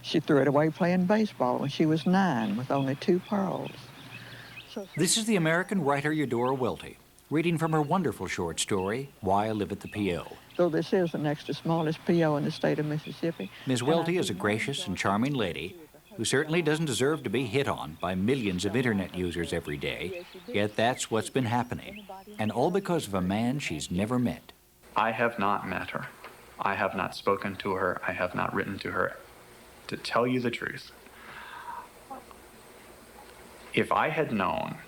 She threw it away playing baseball when she was 9 with only 2 pearls. This is the American writer Eudora Welty, reading from her wonderful short story, Why I Live at the P.O. So this is the next to smallest P.O. in the state of Mississippi. Ms. Welty is a gracious and charming lady who certainly doesn't deserve to be hit on by millions of internet users every day, yet that's what's been happening, and all because of a man she's never met. I have not met her. I have not spoken to her. I have not written to her. To tell you the truth, if I had known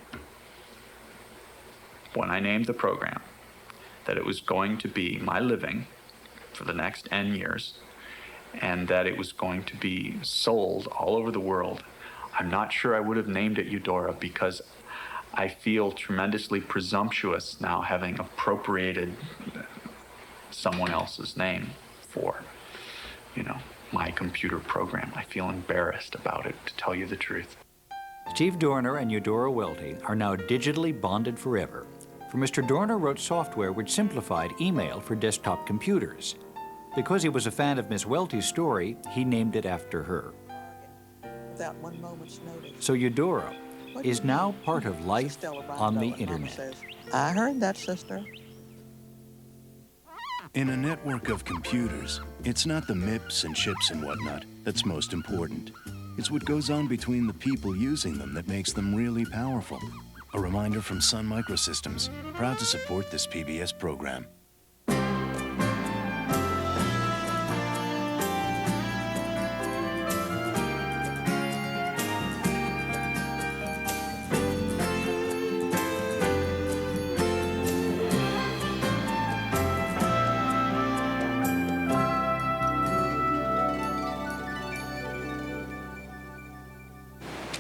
when I named the program that it was going to be my living for the next N years, and that it was going to be sold all over the world, I'm not sure I would have named it Eudora, because I feel tremendously presumptuous now having appropriated someone else's name for, my computer program. I feel embarrassed about it, to tell you the truth. Steve Dorner and Eudora Welty are now digitally bonded forever. For Mr. Dorner wrote software which simplified email for desktop computers. Because he was a fan of Miss Welty's story, he named it after her. Without one moment's notice. So Eudora is now part of life on the internet. Says, I heard that, sister. In a network of computers, it's not the MIPS and chips and whatnot that's most important. It's what goes on between the people using them that makes them really powerful. A reminder from Sun Microsystems, proud to support this PBS program.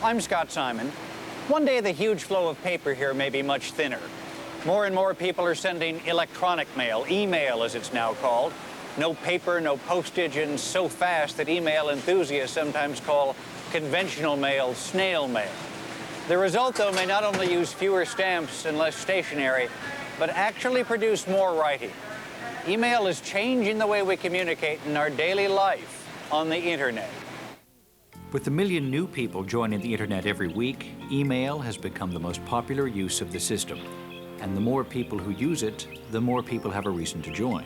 I'm Scott Simon. One day the huge flow of paper here may be much thinner. More and more people are sending electronic mail, email as it's now called. No paper, no postage, and so fast that email enthusiasts sometimes call conventional mail snail mail. The result, though, may not only use fewer stamps and less stationery, but actually produce more writing. Email is changing the way we communicate in our daily life on the internet. With a million new people joining the internet every week, email has become the most popular use of the system. And the more people who use it, the more people have a reason to join.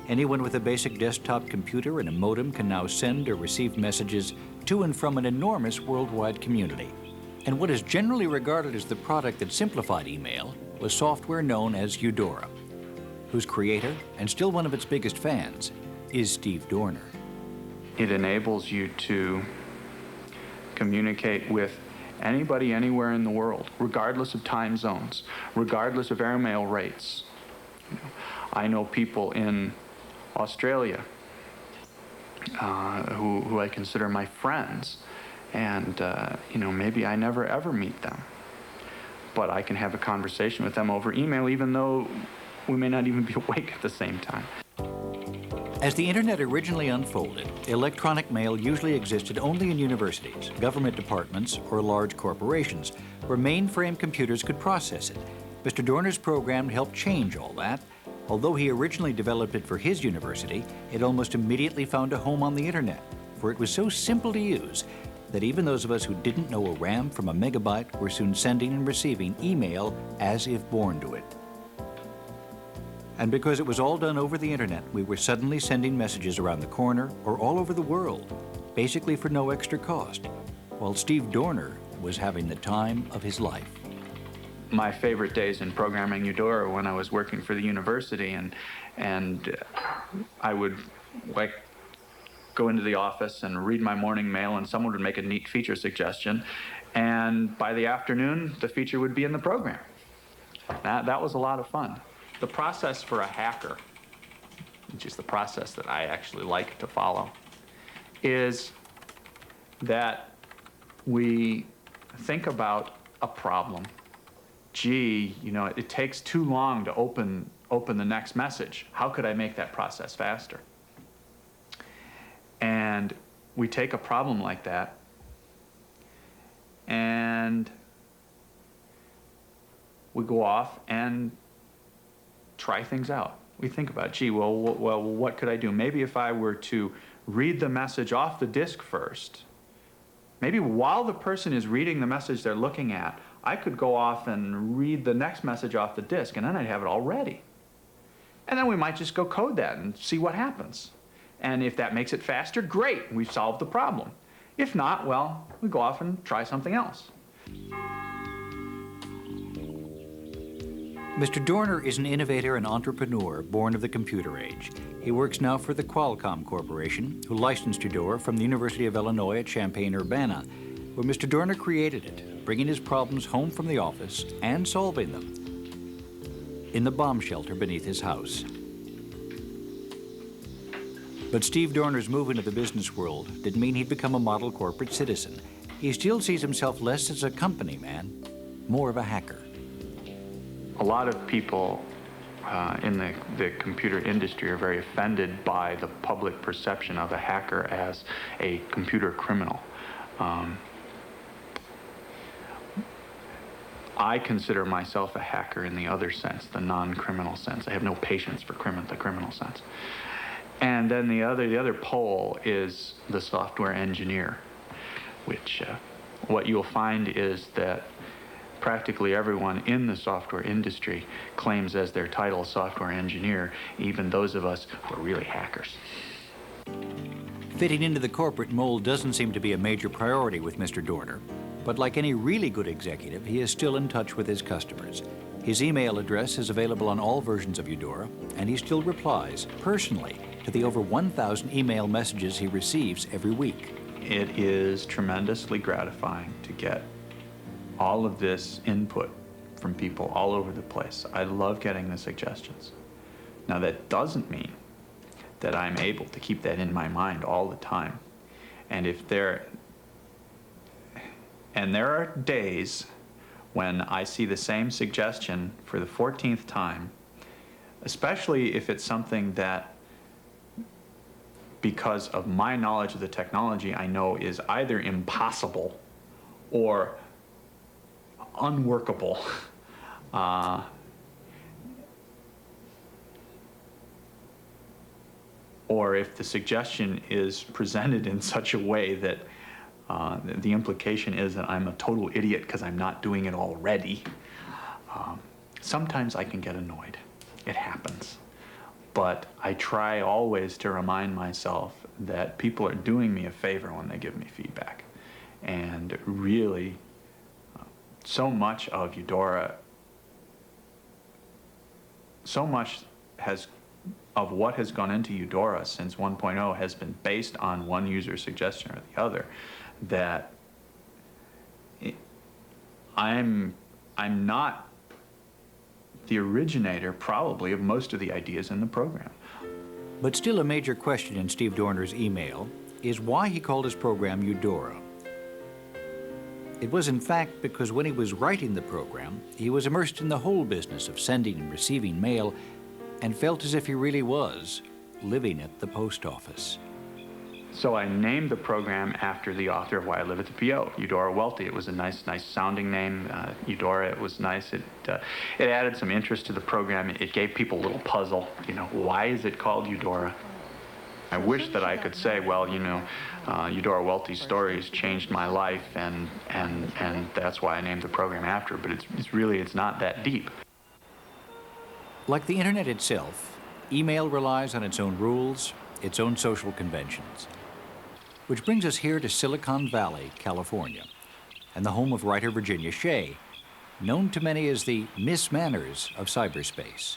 Anyone with a basic desktop computer and a modem can now send or receive messages to and from an enormous worldwide community. And what is generally regarded as the product that simplified email was software known as Eudora, whose creator, and still one of its biggest fans, is Steve Dorner. It enables you to communicate with anybody anywhere in the world, regardless of time zones, regardless of airmail rates. I know people in Australia who I consider my friends, and maybe I never ever meet them, but I can have a conversation with them over email, even though we may not even be awake at the same time. As the internet originally unfolded, electronic mail usually existed only in universities, government departments, or large corporations, where mainframe computers could process it. Mr. Dorner's program helped change all that. Although he originally developed it for his university, it almost immediately found a home on the internet, for it was so simple to use that even those of us who didn't know a RAM from a megabyte were soon sending and receiving email as if born to it. And because it was all done over the internet, we were suddenly sending messages around the corner or all over the world, basically for no extra cost, while Steve Dorner was having the time of his life. My favorite days in programming Eudora when I was working for the university, and I would go into the office and read my morning mail, and someone would make a neat feature suggestion, and by the afternoon the feature would be in the program. That was a lot of fun. The process for a hacker, which is the process that I actually like to follow, is that we think about a problem. Gee, it takes too long to open the next message. How could I make that process faster? And we take a problem like that, and we go off and try things out. We think about, gee, well, what could I do? Maybe if I were to read the message off the disk first. Maybe while the person is reading the message they're looking at, I could go off and read the next message off the disk, and then I'd have it all ready. And then we might just go code that and see what happens. And if that makes it faster, great, we've solved the problem. If not, well, we go off and try something else. Mr. Dorner is an innovator and entrepreneur born of the computer age. He works now for the Qualcomm Corporation, who licensed Eudora from the University of Illinois at Champaign-Urbana, where Mr. Dorner created it, bringing his problems home from the office and solving them in the bomb shelter beneath his house. But Steve Dorner's move into the business world didn't mean he'd become a model corporate citizen. He still sees himself less as a company man, more of a hacker. A lot of people in the computer industry are very offended by the public perception of a hacker as a computer criminal. I consider myself a hacker in the other sense, the non-criminal sense. I have no patience for the criminal sense. And then the other pole is the software engineer, which what you'll find is that practically everyone in the software industry claims as their title software engineer, even those of us who are really hackers. Fitting into the corporate mold doesn't seem to be a major priority with Mr. Dorner, but like any really good executive, he is still in touch with his customers. His email address is available on all versions of Eudora, and he still replies personally to the over 1,000 email messages he receives every week. It is tremendously gratifying to get all of this input from people all over the place. I love getting the suggestions. Now, that doesn't mean that I'm able to keep that in my mind all the time. And there are days when I see the same suggestion for the 14th time, especially if it's something that, because of my knowledge of the technology, I know is either impossible or unworkable. Or if the suggestion is presented in such a way that the implication is that I'm a total idiot because I'm not doing it already, sometimes I can get annoyed. It happens. But I try always to remind myself that people are doing me a favor when they give me feedback. And really, so much of Eudora, so much of what has gone into Eudora since 1.0 has been based on one user suggestion or the other, that I'm not the originator, probably, of most of the ideas in the program. But still a major question in Steve Dorner's email is why he called his program Eudora. It was in fact because when he was writing the program, he was immersed in the whole business of sending and receiving mail and felt as if he really was living at the post office. So I named the program after the author of Why I Live at the PO, Eudora Welty. It was a nice sounding name. Eudora, it was nice. It added some interest to the program. It gave people a little puzzle. You know, why is it called Eudora? I wish that I could say, well, you know, Eudora Welty's stories changed my life, and that's why I named the program after. But it's not that deep. Like the internet itself, email relies on its own rules, its own social conventions. Which brings us here to Silicon Valley, California, and the home of writer Virginia Shea, known to many as the Miss Manners of cyberspace.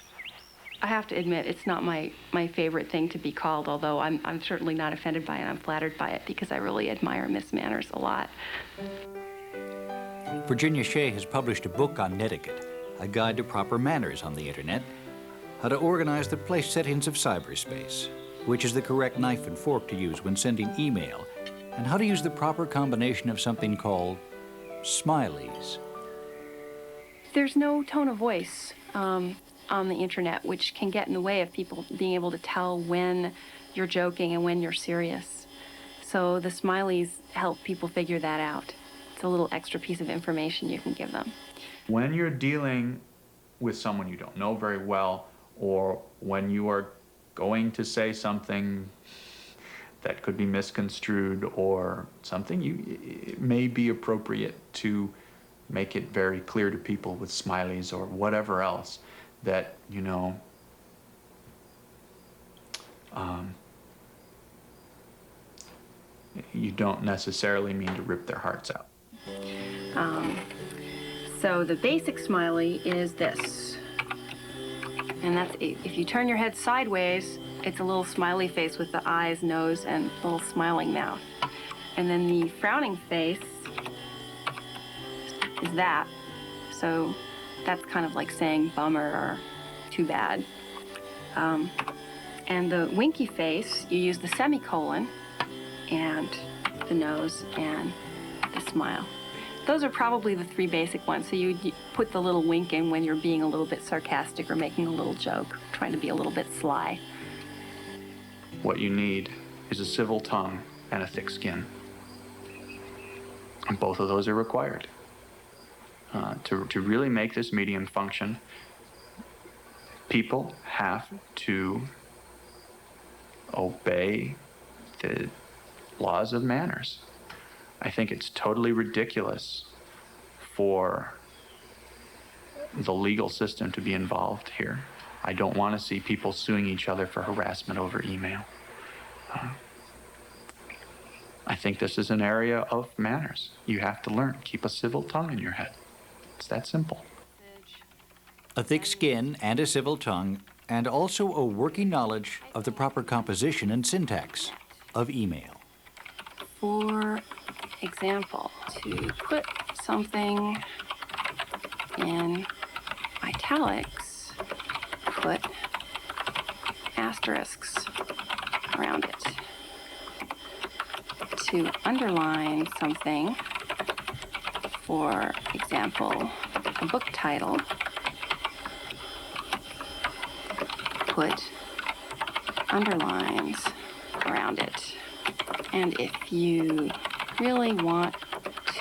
I have to admit, it's not my favorite thing to be called, although I'm certainly not offended by it. I'm flattered by it because I really admire Miss Manners a lot. Virginia Shea has published a book on netiquette, a guide to proper manners on the internet, how to organize the place settings of cyberspace, which is the correct knife and fork to use when sending email, and how to use the proper combination of something called smileys. There's no tone of voice on the internet, which can get in the way of people being able to tell when you're joking and when you're serious. So the smileys help people figure that out. It's a little extra piece of information you can give them. When you're dealing with someone you don't know very well, or when you are going to say something that could be misconstrued or something, it may be appropriate to make it very clear to people with smileys or whatever else that, you know, you don't necessarily mean to rip their hearts out. So the basic smiley is this. And that's, if you turn your head sideways, it's a little smiley face with the eyes, nose, and little smiling mouth. And then the frowning face is that. So that's kind of like saying bummer or too bad. And the winky face, you use the semicolon and the nose and the smile. Those are probably the three basic ones. So you put the little wink in when you're being a little bit sarcastic or making a little joke, trying to be a little bit sly. What you need is a civil tongue and a thick skin. And both of those are required. To really make this medium function, people have to obey the laws of manners. I think it's totally ridiculous for the legal system to be involved here. I don't want to see people suing each other for harassment over email. I think this is an area of manners. You have to learn. Keep a civil tongue in your head. It's that simple. A thick skin and a civil tongue, and also a working knowledge of the proper composition and syntax of email. For example, to put something in italics, put asterisks around it. To underline something, for example, a book title, put underlines around it. And if you really want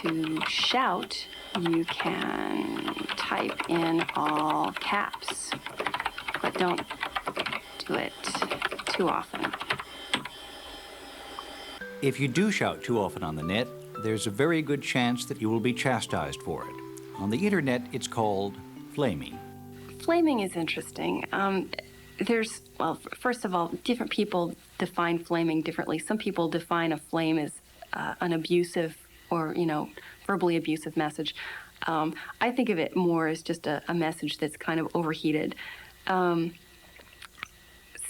to shout, you can type in all caps, but don't do it too often. If you do shout too often on the net, there's a very good chance that you will be chastised for it. On the internet, it's called flaming. Flaming is interesting. Well, first of all, different people define flaming differently. Some people define a flame as an abusive or, verbally abusive message. I think of it more as just a message that's kind of overheated.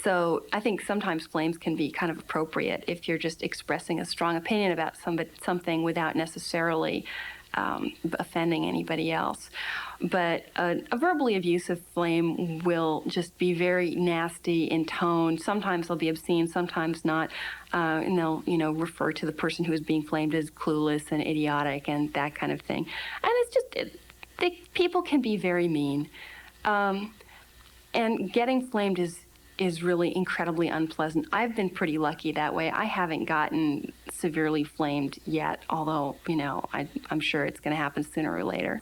So I think sometimes flames can be kind of appropriate if you're just expressing a strong opinion about something without necessarily offending anybody else. But a verbally abusive flame will just be very nasty in tone. Sometimes they'll be obscene, sometimes not. And they'll, refer to the person who is being flamed as clueless and idiotic and that kind of thing. And it's just, people can be very mean. And getting flamed is really incredibly unpleasant. I've been pretty lucky that way. I haven't gotten severely flamed yet, although, I'm sure it's going to happen sooner or later.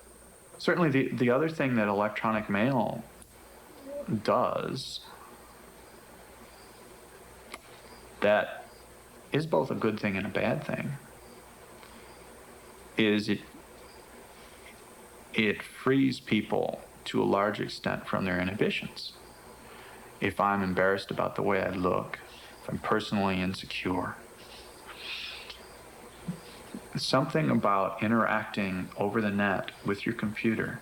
Certainly the other thing that electronic mail does that is both a good thing and a bad thing is it frees people to a large extent from their inhibitions. If I'm embarrassed about the way I look, if I'm personally insecure, something about interacting over the net with your computer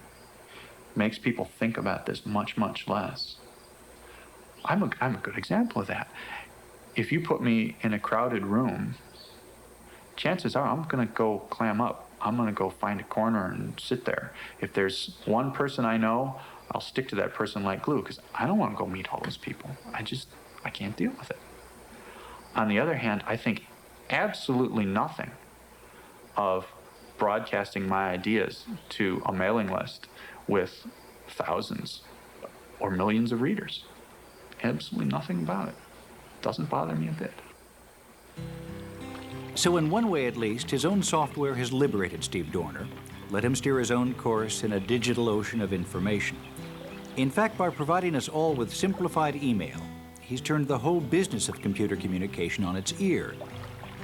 makes people think about this much, much less. I'm a good example of that. If you put me in a crowded room, chances are I'm going to go clam up. I'm going to go find a corner and sit there. If there's one person I know, I'll stick to that person like glue because I don't want to go meet all those people. I can't deal with it. On the other hand, I think absolutely nothing of broadcasting my ideas to a mailing list with thousands or millions of readers. Absolutely nothing about it. Doesn't bother me a bit. So in one way at least, his own software has liberated Steve Dorner, let him steer his own course in a digital ocean of information. In fact, by providing us all with simplified email, he's turned the whole business of computer communication on its ear.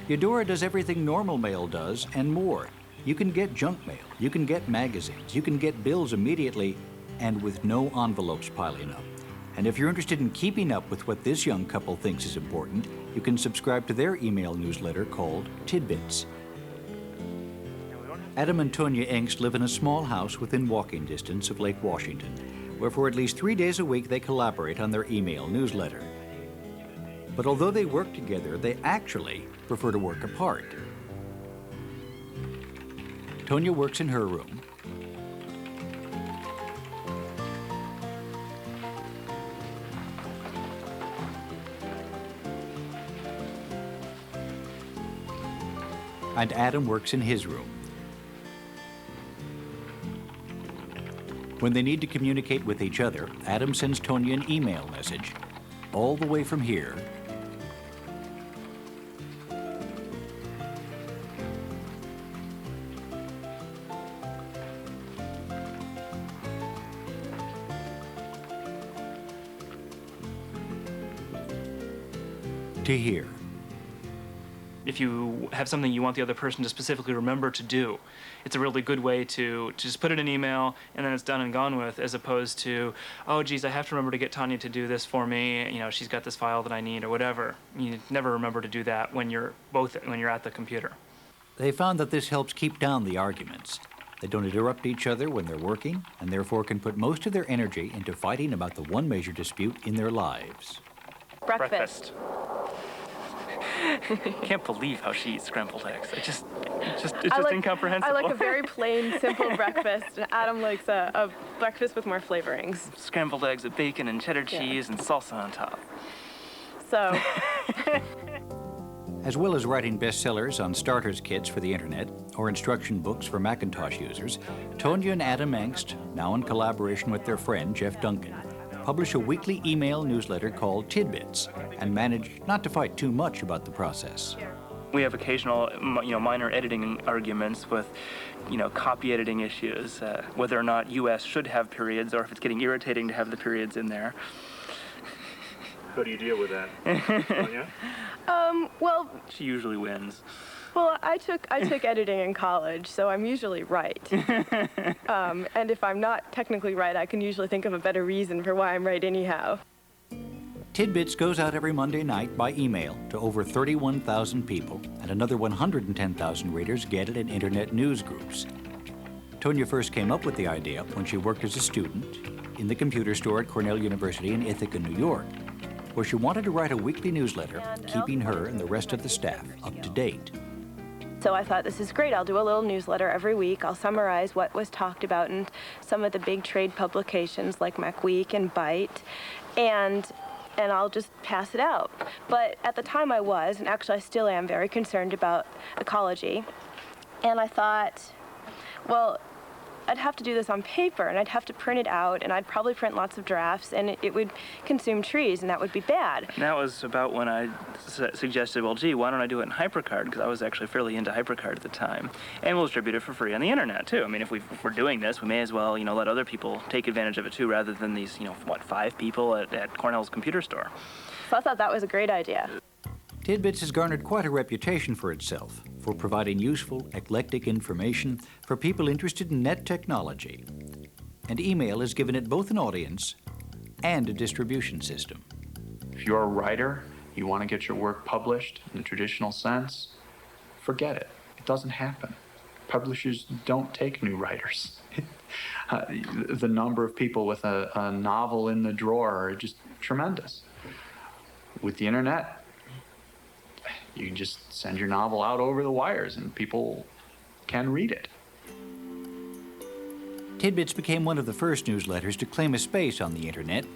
Eudora does everything normal mail does and more. You can get junk mail, you can get magazines, you can get bills immediately and with no envelopes piling up. And if you're interested in keeping up with what this young couple thinks is important, you can subscribe to their email newsletter called Tidbits. Adam and Tonya Engst live in a small house within walking distance of Lake Washington, where for at least 3 days a week they collaborate on their email newsletter. But although they work together, they actually prefer to work apart. Tonya works in her room. And Adam works in his room. When they need to communicate with each other, Adam sends Tonya an email message, all the way from here to here. If you have something you want the other person to specifically remember to do, it's a really good way to just put it in an email and then it's done and gone with, as opposed to, oh geez, I have to remember to get Tanya to do this for me, you know, she's got this file that I need or whatever. You never remember to do that when you're at the computer. They found that this helps keep down the arguments. They don't interrupt each other when they're working and therefore can put most of their energy into fighting about the one major dispute in their lives. Breakfast. Can't believe how she eats scrambled eggs. It's just incomprehensible. I like a very plain, simple breakfast. Adam likes a breakfast with more flavorings. Scrambled eggs with bacon and cheddar cheese and salsa on top. So. As well as writing bestsellers on starters kits for the internet or instruction books for Macintosh users, Tonya and Adam Engst, now in collaboration with their friend Jeff Duncan, publish a weekly email newsletter called Tidbits and manage not to fight too much about the process. We have occasional, minor editing arguments with, copy editing issues, whether or not US should have periods or if it's getting irritating to have the periods in there. How do you deal with that? Tonya? Well, she usually wins. Well, I took editing in college, so I'm usually right. And if I'm not technically right, I can usually think of a better reason for why I'm right anyhow. Tidbits goes out every Monday night by email to over 31,000 people, and another 110,000 readers get it in internet news groups. Tonya first came up with the idea when she worked as a student in the computer store at Cornell University in Ithaca, New York, where she wanted to write a weekly newsletter, keeping her and the rest of the staff up to date. So I thought, this is great. I'll do a little newsletter every week. I'll summarize what was talked about in some of the big trade publications like MacWeek and Byte, and I'll just pass it out. But at the time I was, and actually I still am, very concerned about ecology. And I thought, well, I'd have to do this on paper, and I'd have to print it out, and I'd probably print lots of drafts, and it would consume trees, and that would be bad. And that was about when I suggested, well, gee, why don't I do it in HyperCard? Because I was actually fairly into HyperCard at the time. And we'll distribute it for free on the internet, too. I mean, if we're doing this, we may as well, let other people take advantage of it, too, rather than these, 5 people at Cornell's computer store. So I thought that was a great idea. Tidbits has garnered quite a reputation for itself for providing useful, eclectic information for people interested in net technology. And email has given it both an audience and a distribution system. If you're a writer, you want to get your work published in the traditional sense, forget it. It doesn't happen. Publishers don't take new writers. The number of people with a novel in the drawer are just tremendous. With the internet, you can just send your novel out over the wires and people can read it. Tidbits became one of the first newsletters to claim a space on the internet,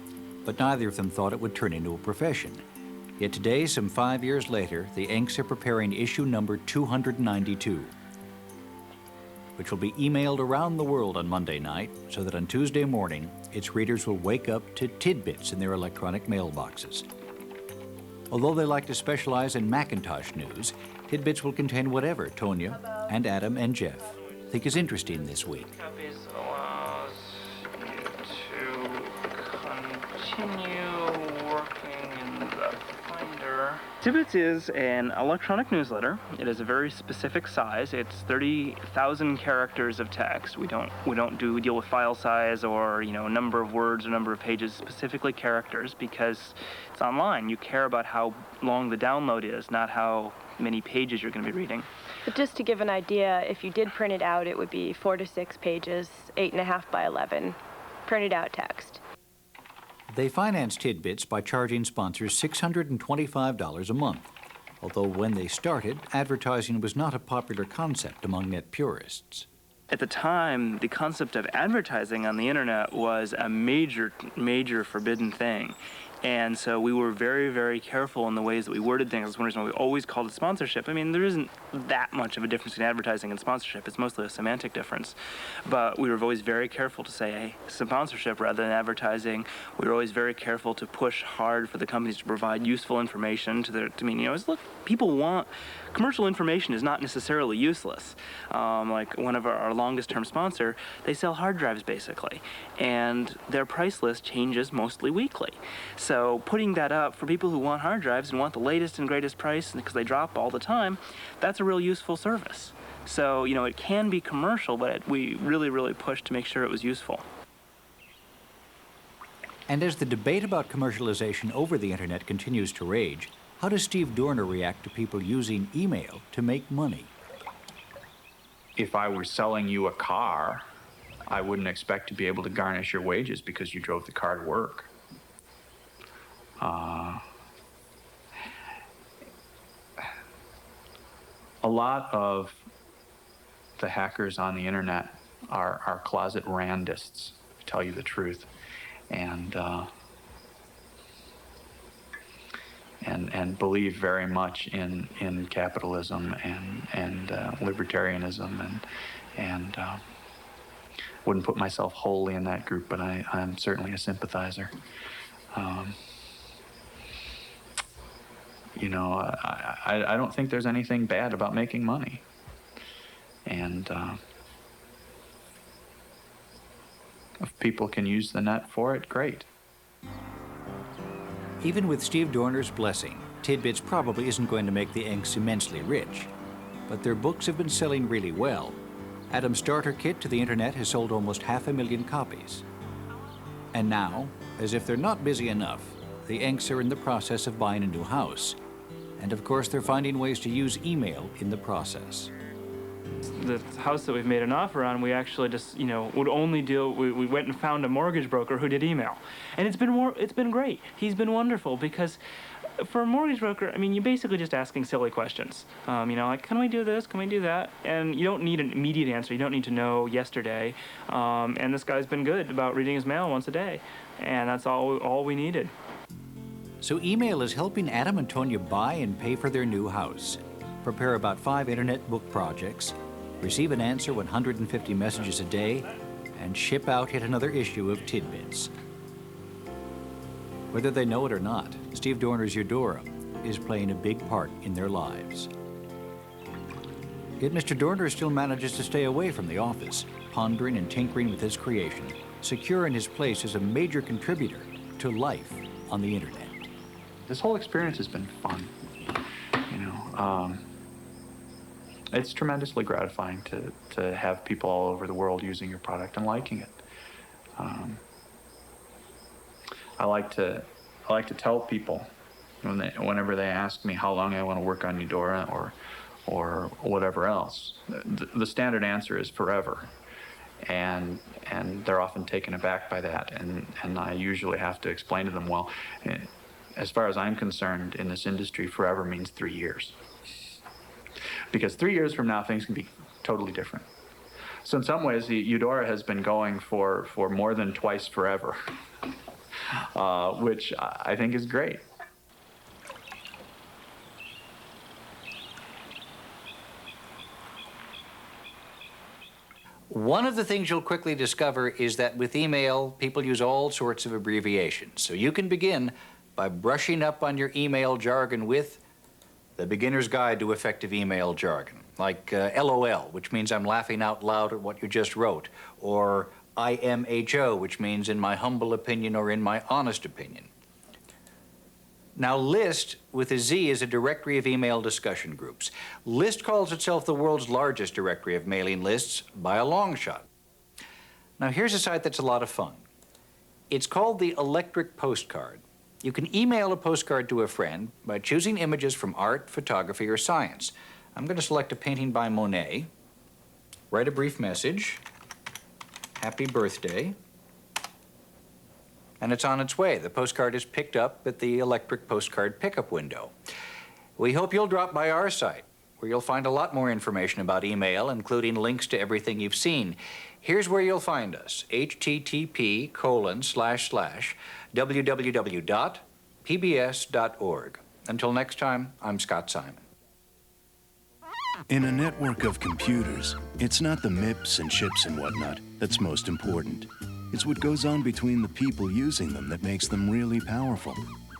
but neither of them thought it would turn into a profession. Yet today, some 5 years later, the Engsts are preparing issue number 292, which will be emailed around the world on Monday night so that on Tuesday morning, its readers will wake up to Tidbits in their electronic mailboxes. Although they like to specialize in Macintosh news, Tidbits will contain whatever Tonya and Adam and Jeff think is interesting this week. Copies allows you to continue working in are. Tidbits is an electronic newsletter. It is a very specific size. It's 30,000 characters of text. We don't deal with file size or number of words or number of pages, specifically characters, because it's online. You care about how long the download is, not how many pages you're going to be reading. But just to give an idea, if you did print it out, it would be 4 to 6 pages, 8.5 by 11, printed out text. They finance Tidbits by charging sponsors $625 a month, although when they started, advertising was not a popular concept among net purists. At the time, the concept of advertising on the internet was a major forbidden thing. And so we were very, very careful in the ways that we worded things. That's one reason why we always called it sponsorship. I mean, there isn't that much of a difference between advertising and sponsorship. It's mostly a semantic difference. But we were always very careful to say, hey, sponsorship rather than advertising. We were always very careful to push hard for the companies to provide useful information to their, look, people want, commercial information is not necessarily useless. Like one of our longest term sponsor, they sell hard drives basically. And their price list changes mostly weekly. So putting that up for people who want hard drives and want the latest and greatest price because they drop all the time, that's a real useful service. So, it can be commercial, but we really, really pushed to make sure it was useful. And as the debate about commercialization over the internet continues to rage, how does Steve Dorner react to people using email to make money? If I were selling you a car, I wouldn't expect to be able to garnish your wages because you drove the car to work. A lot of the hackers on the internet are closet randists, to tell you the truth, and believe very much in capitalism and libertarianism and wouldn't put myself wholly in that group, but I'm certainly a sympathizer. I don't think there's anything bad about making money. And if people can use the net for it, great. Even with Steve Dorner's blessing, Tidbits probably isn't going to make the Inks immensely rich. But their books have been selling really well. Adam's Starter Kit to the internet has sold almost 500,000 copies. And now, as if they're not busy enough, the Inks are in the process of buying a new house. And of course, they're finding ways to use email in the process. The house that we've made an offer on, we actually just, would only deal, we went and found a mortgage broker who did email. And it's been great. He's been wonderful because for a mortgage broker, you're basically just asking silly questions. Like, can we do this? Can we do that? And you don't need an immediate answer. You don't need to know yesterday. And this guy's been good about reading his mail once a day. And that's all we needed. So email is helping Adam and Tonya buy and pay for their new house, prepare about 5 internet book projects, receive and answer 150 messages a day, and ship out yet another issue of Tidbits. Whether they know it or not, Steve Dorner's Eudora is playing a big part in their lives. Yet Mr. Dorner still manages to stay away from the office, pondering and tinkering with his creation, secure in his place as a major contributor to life on the internet. This whole experience has been fun. It's tremendously gratifying to have people all over the world using your product and liking it. I like to tell people whenever they ask me how long I want to work on Eudora or whatever else, the standard answer is forever. And they're often taken aback by that, and I usually have to explain to them, well, as far as I'm concerned, in this industry, forever means 3 years. Because 3 years from now, things can be totally different. So in some ways, Eudora has been going for more than twice forever, which I think is great. One of the things you'll quickly discover is that with email, people use all sorts of abbreviations. So you can begin by brushing up on your email jargon with the Beginner's Guide to Effective Email Jargon, like LOL, which means I'm laughing out loud at what you just wrote, or IMHO, which means in my humble opinion or in my honest opinion. Now, LIST, with a Z, is a directory of email discussion groups. LIST calls itself the world's largest directory of mailing lists by a long shot. Now, here's a site that's a lot of fun. It's called the Electric Postcard. You can email a postcard to a friend by choosing images from art, photography, or science. I'm going to select a painting by Monet, write a brief message, happy birthday, and it's on its way. The postcard is picked up at the Electric Postcard pickup window. We hope you'll drop by our site, where you'll find a lot more information about email, including links to everything you've seen. Here's where you'll find us, http://www.pbs.org. Until next time, I'm Scott Simon. In a network of computers, it's not the MIPS and chips and whatnot that's most important. It's what goes on between the people using them that makes them really powerful.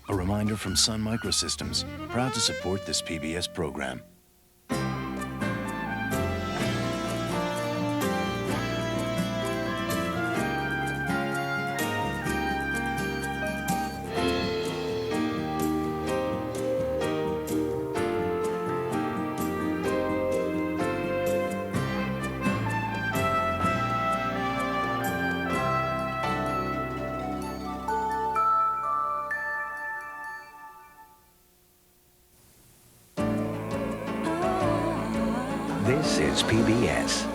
A reminder from Sun Microsystems, proud to support this PBS program. This is PBS.